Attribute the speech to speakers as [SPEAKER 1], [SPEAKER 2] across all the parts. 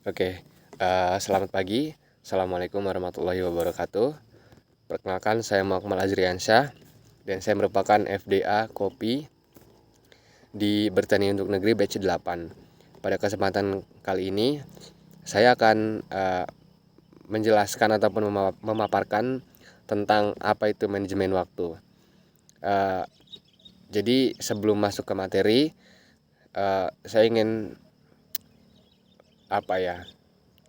[SPEAKER 1] Oke, selamat pagi. Assalamualaikum warahmatullahi wabarakatuh. Perkenalkan, saya Muhammad Azriansyah dan saya merupakan FDA Kopi di Bertani Untuk Negeri batch 8. Pada kesempatan kali ini, saya akan menjelaskan ataupun memaparkan tentang apa itu manajemen waktu. Jadi sebelum masuk ke materi, saya ingin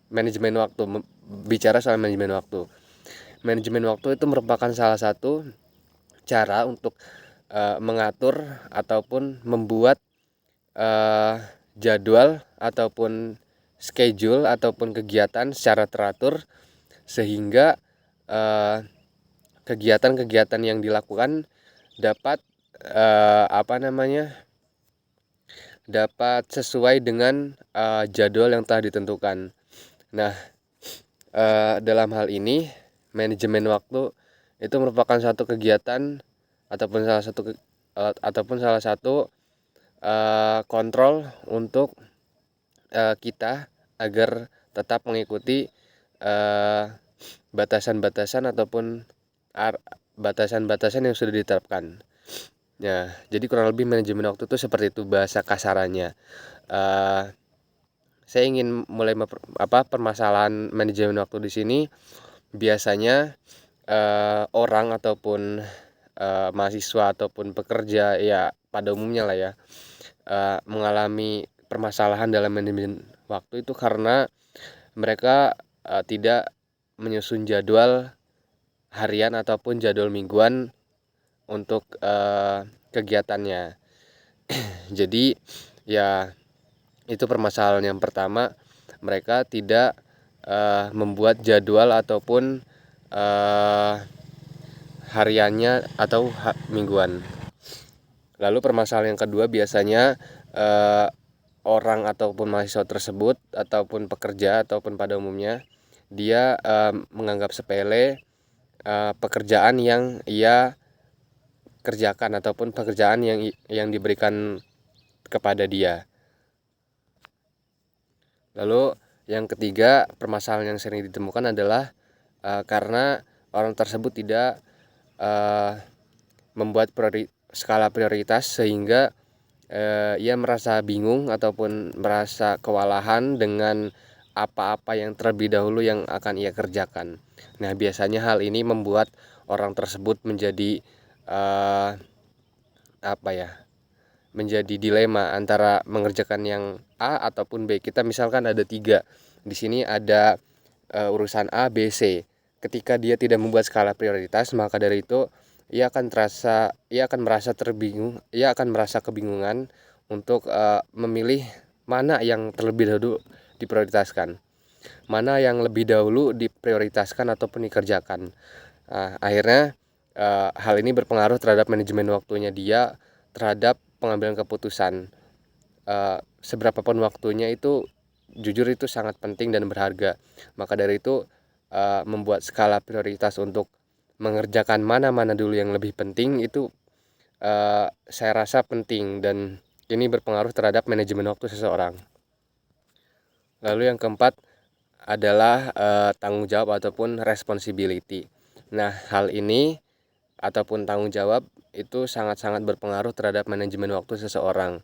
[SPEAKER 1] manajemen waktu, bicara soal manajemen waktu. Manajemen waktu itu merupakan salah satu cara untuk mengatur ataupun membuat jadwal ataupun schedule ataupun kegiatan secara teratur, sehingga kegiatan-kegiatan yang dilakukan dapat dapat sesuai dengan jadwal yang telah ditentukan. Nah, dalam hal ini manajemen waktu itu merupakan satu kegiatan ataupun salah satu kontrol untuk kita agar tetap mengikuti batasan-batasan ataupun batasan-batasan yang sudah ditetapkan. Ya, jadi kurang lebih manajemen waktu itu seperti itu bahasa kasarannya. Saya ingin mulai permasalahan manajemen waktu di sini. Biasanya orang ataupun mahasiswa ataupun pekerja ya pada umumnya lah ya, mengalami permasalahan dalam manajemen waktu itu karena mereka tidak menyusun jadwal harian ataupun jadwal mingguan untuk kegiatannya. Jadi ya itu permasalahan yang pertama, mereka tidak membuat jadwal ataupun hariannya atau mingguan. Lalu permasalahan yang kedua, biasanya orang ataupun mahasiswa tersebut ataupun pekerja ataupun pada umumnya dia menganggap sepele pekerjaan yang ia kerjakan ataupun pekerjaan yang diberikan kepada dia. Lalu yang ketiga, permasalahan yang sering ditemukan adalah karena orang tersebut tidak membuat skala prioritas, sehingga ia merasa bingung ataupun merasa kewalahan dengan apa-apa yang terlebih dahulu yang akan ia kerjakan. Nah, biasanya hal ini membuat orang tersebut menjadi menjadi dilema antara mengerjakan yang A ataupun B. Kita misalkan ada 3. Di sini ada urusan A, B, C. Ketika dia tidak membuat skala prioritas, maka dari itu ia akan merasa kebingungan untuk memilih mana yang terlebih dahulu diprioritaskan, mana yang lebih dahulu diprioritaskan ataupun dikerjakan. Akhirnya hal ini berpengaruh terhadap manajemen waktunya dia terhadap pengambilan keputusan. Seberapapun waktunya itu jujur itu sangat penting dan berharga. Maka dari itu membuat skala prioritas untuk mengerjakan mana-mana dulu yang lebih penting itu saya rasa penting, dan ini berpengaruh terhadap manajemen waktu seseorang. Lalu yang keempat adalah tanggung jawab ataupun responsibility. Nah, hal ini ataupun tanggung jawab itu sangat-sangat berpengaruh terhadap manajemen waktu seseorang.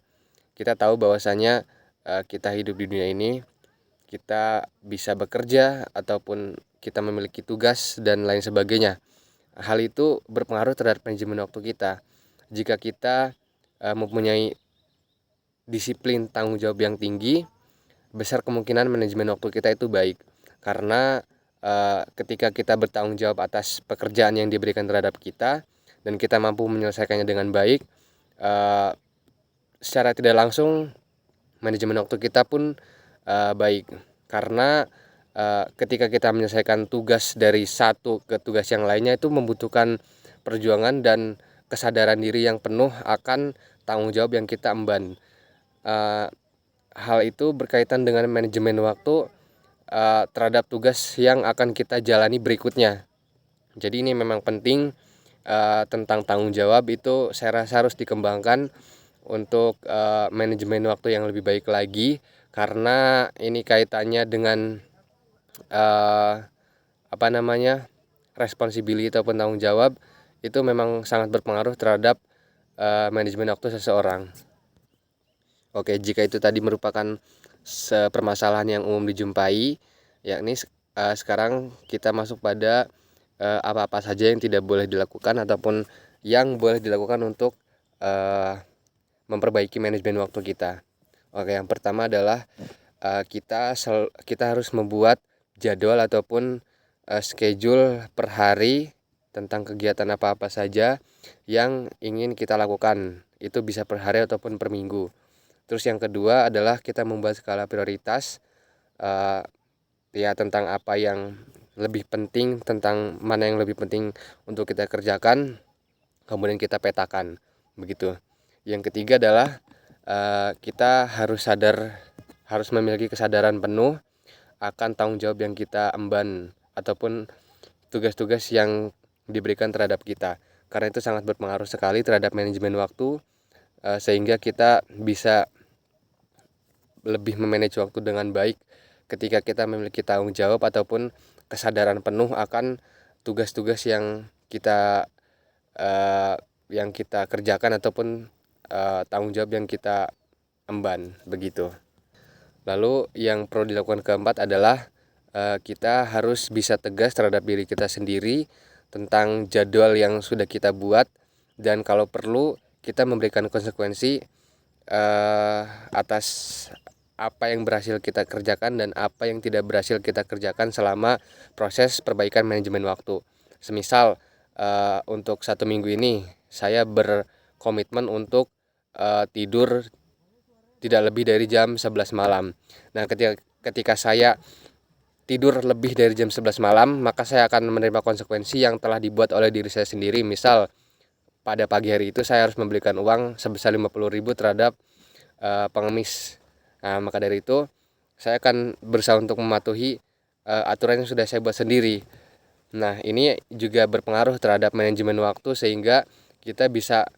[SPEAKER 1] Kita tahu bahwasanya kita hidup di dunia ini, kita bisa bekerja ataupun kita memiliki tugas dan lain sebagainya. Hal itu berpengaruh terhadap manajemen waktu kita. Jika kita mempunyai disiplin tanggung jawab yang tinggi, besar kemungkinan manajemen waktu kita itu baik. Karena ketika kita bertanggung jawab atas pekerjaan yang diberikan terhadap kita dan kita mampu menyelesaikannya dengan baik, secara tidak langsung manajemen waktu kita pun baik. Karena ketika kita menyelesaikan tugas dari satu ke tugas yang lainnya itu membutuhkan perjuangan dan kesadaran diri yang penuh akan tanggung jawab yang kita emban. Hal itu berkaitan dengan manajemen waktu terhadap tugas yang akan kita jalani berikutnya. Jadi ini memang penting, tentang tanggung jawab itu saya rasa harus dikembangkan untuk manajemen waktu yang lebih baik lagi, karena ini kaitannya dengan responsibility ataupun tanggung jawab, itu memang sangat berpengaruh terhadap manajemen waktu seseorang. Oke, jika itu tadi merupakan permasalahan yang umum dijumpai, yakni sekarang kita masuk pada apa-apa saja yang tidak boleh dilakukan ataupun yang boleh dilakukan untuk memperbaiki manajemen waktu kita. Oke, yang pertama adalah kita harus membuat jadwal ataupun schedule per hari tentang kegiatan apa-apa saja yang ingin kita lakukan. Itu bisa per hari ataupun per minggu. Terus yang kedua adalah kita membuat skala prioritas, ya tentang apa yang lebih penting, tentang mana yang lebih penting untuk kita kerjakan, kemudian kita petakan, begitu. Yang ketiga adalah kita harus memiliki kesadaran penuh akan tanggung jawab yang kita emban ataupun tugas-tugas yang diberikan terhadap kita, karena itu sangat berpengaruh sekali terhadap manajemen waktu, sehingga kita bisa lebih memanage waktu dengan baik ketika kita memiliki tanggung jawab ataupun kesadaran penuh akan tugas-tugas yang kita kerjakan ataupun tanggung jawab yang kita emban, begitu. Lalu yang perlu dilakukan keempat adalah kita harus bisa tegas terhadap diri kita sendiri tentang jadwal yang sudah kita buat, dan kalau perlu kita memberikan konsekuensi atas apa yang berhasil kita kerjakan dan apa yang tidak berhasil kita kerjakan selama proses perbaikan manajemen waktu. Semisal untuk 1 minggu ini saya berkomitmen untuk tidur tidak lebih dari jam 11 malam. Nah, ketika saya tidur lebih dari jam 11 malam, maka saya akan menerima konsekuensi yang telah dibuat oleh diri saya sendiri. Misal pada pagi hari itu saya harus memberikan uang sebesar 50.000 terhadap pengemis. Nah, maka dari itu saya akan berusaha untuk mematuhi aturan yang sudah saya buat sendiri. Nah, ini juga berpengaruh terhadap manajemen waktu sehingga kita bisa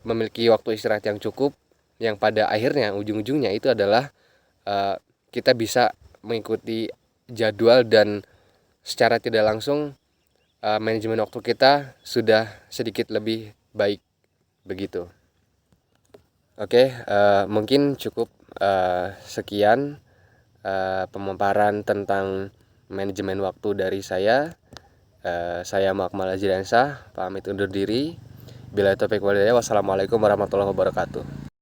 [SPEAKER 1] memiliki waktu istirahat yang cukup, yang pada akhirnya ujung-ujungnya itu adalah kita bisa mengikuti jadwal dan secara tidak langsung manajemen waktu kita sudah sedikit lebih baik, begitu. Oke, mungkin cukup sekian pemaparan tentang manajemen waktu dari saya. Saya Muhammad Azriansyah, pamit undur diri. Bila taufiq wal hidayah, wassalamualaikum warahmatullahi wabarakatuh.